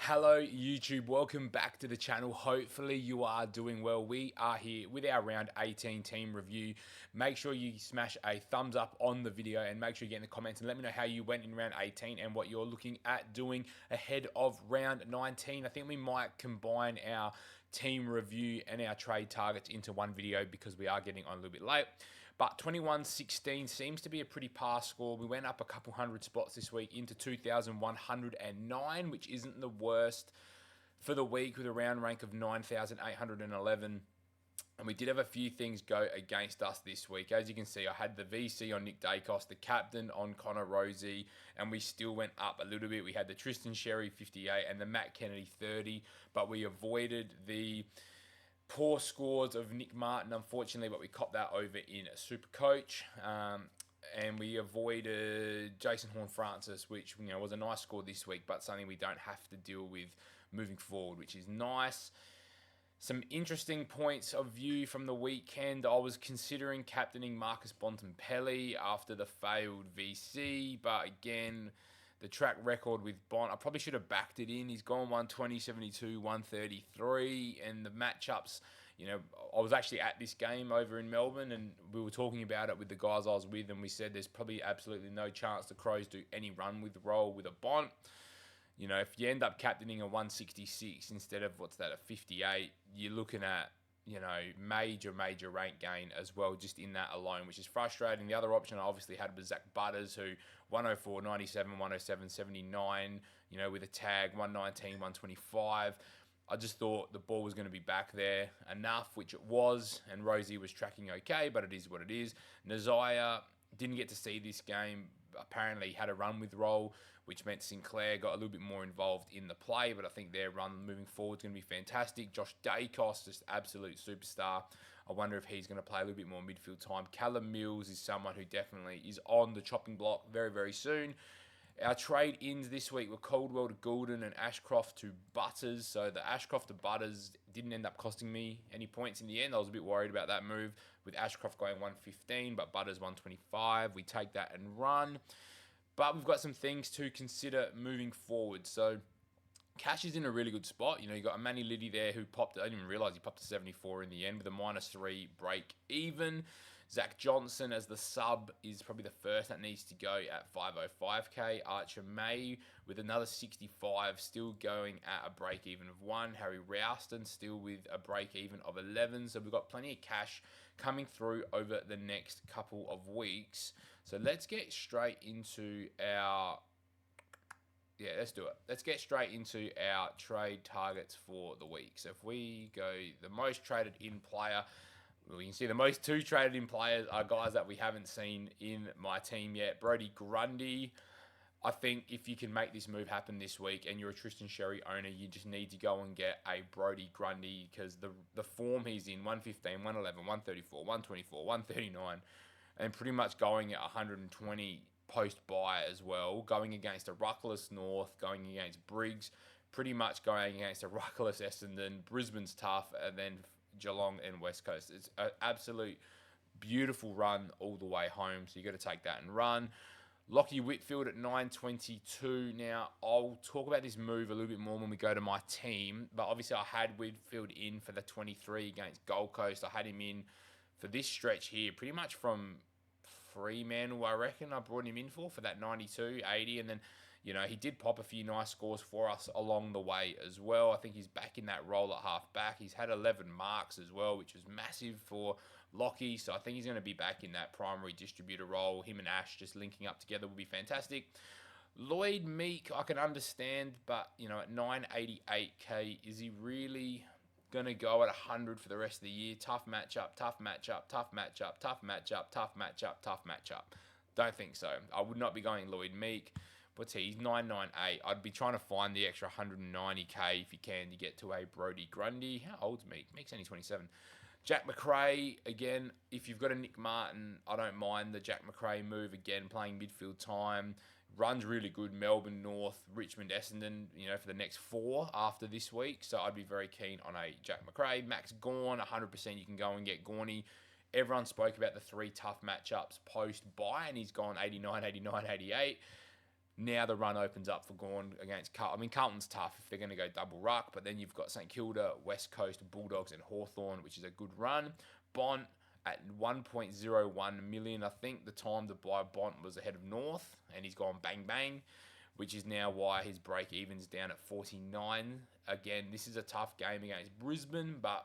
Hello YouTube, welcome back to the channel. Hopefully you are doing well. We are here with our round 18 team review. Make sure you smash a thumbs up on the video and make sure you get in the comments and let me know how you went in round 18 and what you're looking at doing ahead of round 19. I think we might combine our team review and our trade targets into one video because we are getting on a little bit late. But 21-16 seems to be a pretty pass score. We went up a couple hundred spots this week into 2,109, which isn't the worst for the week with a round rank of 9,811. And we did have a few things go against us this week. As you can see, I had the VC on Nick Dacos, the captain on Connor Rosie, and we still went up a little bit. We had the Tristan Sherry 58 and the Matt Kennedy 30, but we avoided the poor scores of Nick Martin, unfortunately, but we copped that over in a super coach. And we avoided Jason Horne-Francis, which was a nice score this week, but something we don't have to deal with moving forward, which is nice. Some interesting points of view from the weekend. I was considering captaining Marcus Bontempelli after the failed VC, but again, the track record with Bont, I probably should have backed it in. He's gone 120, 72, 133, and the matchups, I was actually at this game over in Melbourne, and we were talking about it with the guys I was with, and we said there's probably absolutely no chance the Crows do any run with the roll with a Bont. If you end up captaining a 166 instead of, a 58, you're looking at, major rank gain as well, just in that alone, which is frustrating. The other option I obviously had was Zach Butters, who 104, 97, 107, 79, with a tag, 119, 125. I just thought the ball was going to be back there enough, which it was, and Rosie was tracking okay, but it is what it is. Nazaya didn't get to see this game. Apparently had a run with roll, which meant Sinclair got a little bit more involved in the play, but I think their run moving forward is going to be fantastic. Josh Dacos, just absolute superstar. I wonder if he's going to play a little bit more midfield time. Callum Mills is someone who definitely is on the chopping block very, very soon. Our trade-ins this week were Caldwell to Goulden and Ashcroft to Butters. So the Ashcroft to Butters didn't end up costing me any points in the end. I was a bit worried about that move with Ashcroft going 115, but Butters 125. We take that and run. But we've got some things to consider moving forward. So Cash is in a really good spot. You got a Manny Liddy there who popped, I didn't even realise he popped to 74 in the end with a -3 break even. Zach Johnson as the sub is probably the first that needs to go at 505k. Archer May with another 65, still going at a break even of 1. Harry Rouston still with a break even of 11. So we've got plenty of cash coming through over the next couple of weeks. So let's get straight into our... Yeah, let's do it. Let's get straight into our trade targets for the week. So if we go the most traded in player, well, you can see the most 2 traded in players are guys that we haven't seen in my team yet. Brodie Grundy. I think if you can make this move happen this week and you're a Tristan Sherry owner, you just need to go and get a Brodie Grundy because the form he's in, 115, 111, 134, 124, 139, and pretty much going at 120 post-buy as well, going against a ruckless North, going against Briggs, pretty much going against a ruckless Essendon. Brisbane's tough, and then Geelong and West Coast. It's an absolute beautiful run all the way home, so you got to take that and run. Lockie Whitfield at 922. Now, I'll talk about this move a little bit more when we go to my team, but obviously I had Whitfield in for the 23 against Gold Coast. I had him in for this stretch here, pretty much from Fremantle, I reckon I brought him in for that 92, 80, and then he did pop a few nice scores for us along the way as well. I think he's back in that role at half back. He's had 11 marks as well, which was massive for Lockie. So I think he's going to be back in that primary distributor role. Him and Ash just linking up together will be fantastic. Lloyd Meek, I can understand, but at 988k, is he really going to go at 100 for the rest of the year? Tough matchup, tough matchup, tough matchup, tough matchup, tough matchup, tough matchup. Don't think so. I would not be going Lloyd Meek. What's he? He's 998. I'd be trying to find the extra 190k if you can to get to a Brodie Grundy. How old's Meek? Meek's only 27. Jack Macrae, again, if you've got a Nick Martin, I don't mind the Jack Macrae move. Again, playing midfield time. Runs really good. Melbourne, North, Richmond, Essendon, for the next 4 after this week. So I'd be very keen on a Jack Macrae. Max Gawn, 100% you can go and get Gawny. Everyone spoke about the 3 tough matchups post-buy, and he's gone 89, 89, 88. Now the run opens up for Gawn against Carlton. I mean, Carlton's tough if they're going to go double ruck, but then you've got St Kilda, West Coast, Bulldogs, and Hawthorn, which is a good run. Bont at 1.01 million. I think the time to buy Bont was ahead of North, and he's gone bang bang, which is now why his break even's down at 49. Again, this is a tough game against Brisbane, but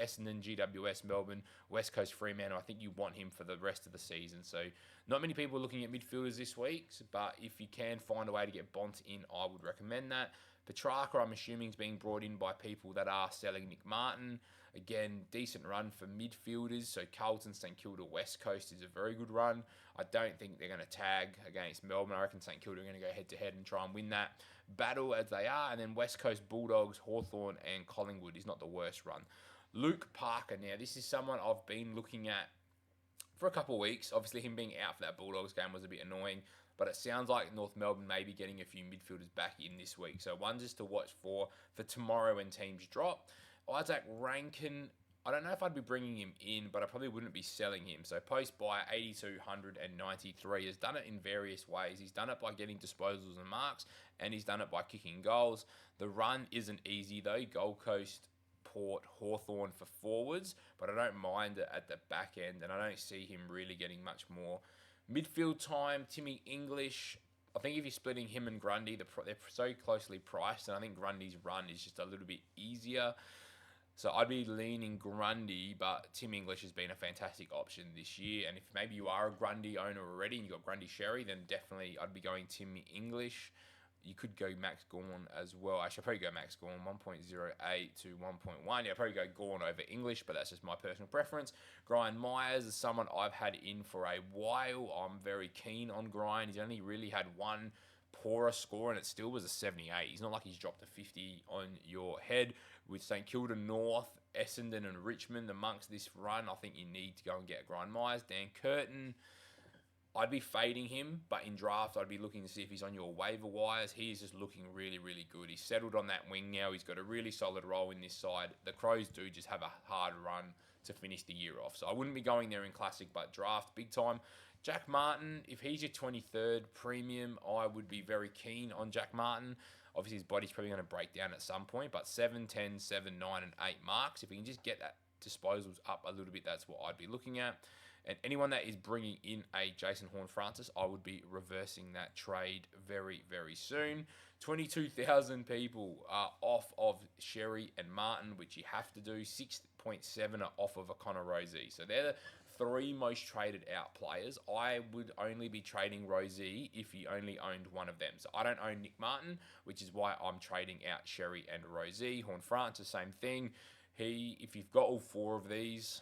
Essendon, GWS, Melbourne, West Coast, Fremantle. I think you want him for the rest of the season. So not many people are looking at midfielders this week, but if you can find a way to get Bont in, I would recommend that. Petrarca, I'm assuming, is being brought in by people that are selling Nick Martin. Again, decent run for midfielders. So Carlton, St Kilda, West Coast is a very good run. I don't think they're going to tag against Melbourne. I reckon St Kilda are going to go head-to-head and try and win that battle as they are. And then West Coast, Bulldogs, Hawthorn and Collingwood is not the worst run. Luke Parker, now this is someone I've been looking at for a couple of weeks. Obviously, him being out for that Bulldogs game was a bit annoying, but it sounds like North Melbourne may be getting a few midfielders back in this week. So one just to watch for tomorrow when teams drop. Isaac Rankin, I don't know if I'd be bringing him in, but I probably wouldn't be selling him. So post buy 8,293 has done it in various ways. He's done it by getting disposals and marks, and he's done it by kicking goals. The run isn't easy though. Gold Coast, Port, Hawthorn for forwards, but I don't mind it at the back end, and I don't see him really getting much more midfield time. Timmy English, I think if you're splitting him and Grundy, they're so closely priced, and I think Grundy's run is just a little bit easier. So I'd be leaning Grundy, but Tim English has been a fantastic option this year. And if maybe you are a Grundy owner already and you've got Grundy Sherry, then definitely I'd be going Tim English. You could go Max Gawn as well. Actually, I'd probably go Max Gawn, 1.08 to 1.1. Yeah, I'd probably go Gawn over English, but that's just my personal preference. Brian Myers is someone I've had in for a while. I'm very keen on Brian. He's only really had one poorer score, and it still was a 78. He's not like he's dropped a 50 on your head. With St Kilda North, Essendon and Richmond amongst this run, I think you need to go and get Brian Myers. Dan Curtin, I'd be fading him, but in draft, I'd be looking to see if he's on your waiver wires. He is just looking really, really good. He's settled on that wing now. He's got a really solid role in this side. The Crows do just have a hard run to finish the year off. So I wouldn't be going there in Classic, but draft, big time. Jack Martin, if he's your 23rd premium, I would be very keen on Jack Martin. Obviously, his body's probably going to break down at some point, but 7, 10, 7, 9, and 8 marks. If he can just get that disposals up a little bit, that's what I'd be looking at. And anyone that is bringing in a Jason Horne-Francis, I would be reversing that trade very, very soon. 22,000 people are off of Sherry and Martin, which you have to do. 6.7 are off of a Connor Rozee. So they're the three most traded out players. I would only be trading Rozee if you only owned one of them. So I don't own Nick Martin, which is why I'm trading out Sherry and Rozee. Horne-Francis, same thing. If you've got all four of these,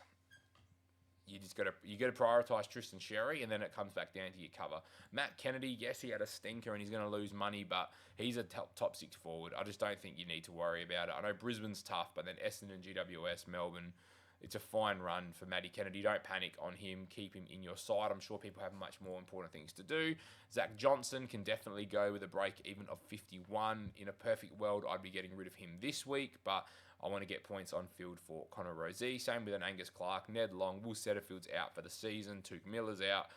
you got to prioritize Tristan Sherry, and then it comes back down to your cover. Matt Kennedy, yes, he had a stinker and he's going to lose money, but he's a top six forward. I just don't think you need to worry about it. I know Brisbane's tough, but then Essendon, GWS, Melbourne, it's a fine run for Matty Kennedy. Don't panic on him. Keep him in your side. I'm sure people have much more important things to do. Zach Johnson can definitely go with a break even of 51. In a perfect world, I'd be getting rid of him this week, but I want to get points on field for Connor Rozee. Same with an Angus Clark, Ned Long, Will Setterfield's out for the season. Tuke Miller's out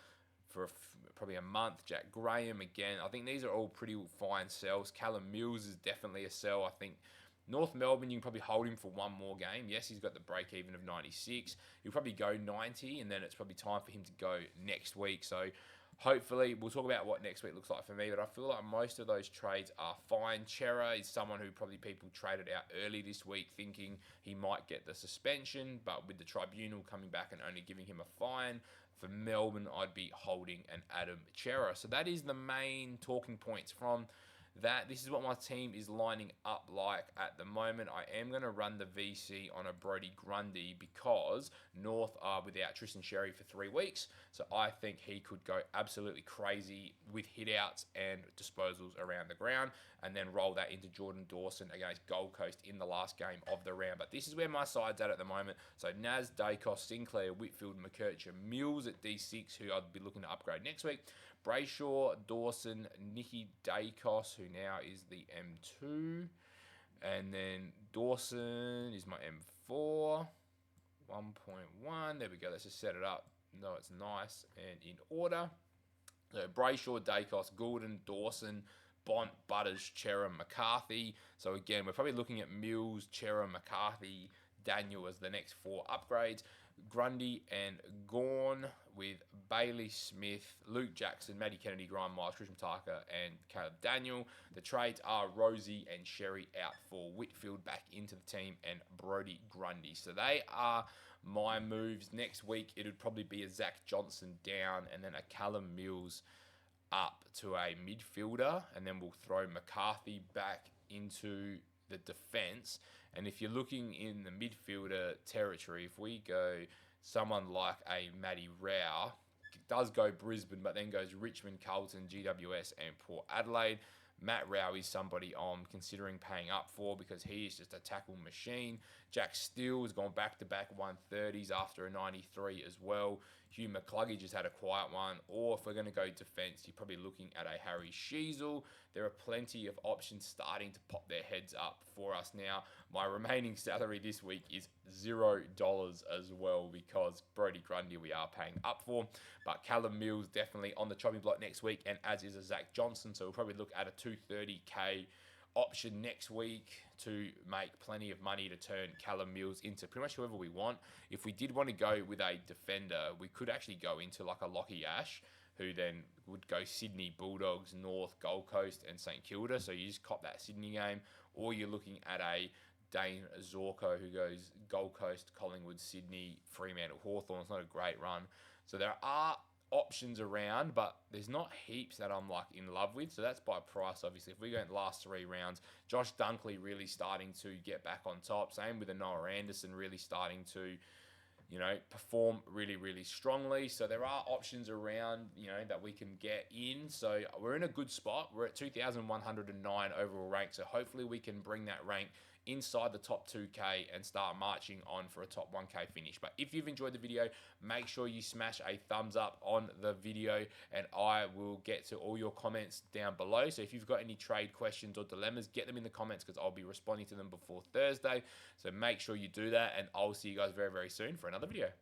for probably a month. Jack Graham again. I think these are all pretty fine sells. Callum Mills is definitely a sell. I think North Melbourne, you can probably hold him for one more game. Yes, he's got the break even of 96. He'll probably go 90, and then it's probably time for him to go next week. So hopefully, we'll talk about what next week looks like for me, but I feel like most of those trades are fine. Chera is someone who probably people traded out early this week thinking he might get the suspension, but with the tribunal coming back and only giving him a fine, for Melbourne, I'd be holding an Adam Chera. So that is the main talking points from that. This is what my team is lining up like at the moment. I am going to run the VC on a Brodie Grundy because North are without Tristan Sherry for 3 weeks. So I think he could go absolutely crazy with hit-outs and disposals around the ground, and then roll that into Jordan Dawson against Gold Coast in the last game of the round. But this is where my side's at the moment. So Naz, Dacos, Sinclair, Whitfield, McKercher, Mills at D6, who I'd be looking to upgrade next week. Brayshaw, Dawson, Nicky Dacos, who now is the M2. And then Dawson is my M4. 1.1. There we go. Let's just set it up. No, it's nice and in order. So Brayshaw, Dacos, Gordon, Dawson, Bont, Butters, Chera, McCarthy. So again, we're probably looking at Mills, Chera, McCarthy, Daniel as the next 4 upgrades. Grundy and Gorn with Bailey Smith, Luke Jackson, Matty Kennedy, Graham Miles, Christian Tucker, and Caleb Daniel. The trades are Rosie and Sherry out for Whitfield back into the team and Brody Grundy. So they are my moves. Next week, it would probably be a Zach Johnson down and then a Callum Mills up to a midfielder, and then we'll throw McCarthy back into the defence. And if you're looking in the midfielder territory, if we go someone like a Matty Rao, does go Brisbane, but then goes Richmond, Carlton, GWS, and Port Adelaide. Matt Rao is somebody I'm considering paying up for because he is just a tackle machine. Jack Steele has gone back-to-back 130s after a 93 as well. Hugh McCluggage just had a quiet one. Or if we're going to go defence, you're probably looking at a Harry Sheasel. There are plenty of options starting to pop their heads up for us now. My remaining salary this week is $0 as well because Brody Grundy we are paying up for. But Callum Mills definitely on the chopping block next week, and as is a Zach Johnson. So we'll probably look at a 230k option next week to make plenty of money to turn Callum Mills into pretty much whoever we want. If we did want to go with a defender, we could actually go into like a Lockie Ash, who then would go Sydney, Bulldogs, North, Gold Coast, and St Kilda. So you just cop that Sydney game, or you're looking at a Dane Zorko who goes Gold Coast, Collingwood, Sydney, Fremantle, Hawthorn. It's not a great run. So there are options around, but there's not heaps that I'm like in love with. So that's by price, obviously. If we go in the last 3 rounds, Josh Dunkley really starting to get back on top. Same with the Noah Anderson really starting to, perform really, really strongly. So there are options around, that we can get in. So we're in a good spot. We're at 2,109 overall rank. So hopefully we can bring that rank inside the top 2K and start marching on for a top 1K finish. But if you've enjoyed the video, make sure you smash a thumbs up on the video, and I will get to all your comments down below. So if you've got any trade questions or dilemmas, get them in the comments because I'll be responding to them before Thursday. So make sure you do that, and I'll see you guys very, very soon for another video.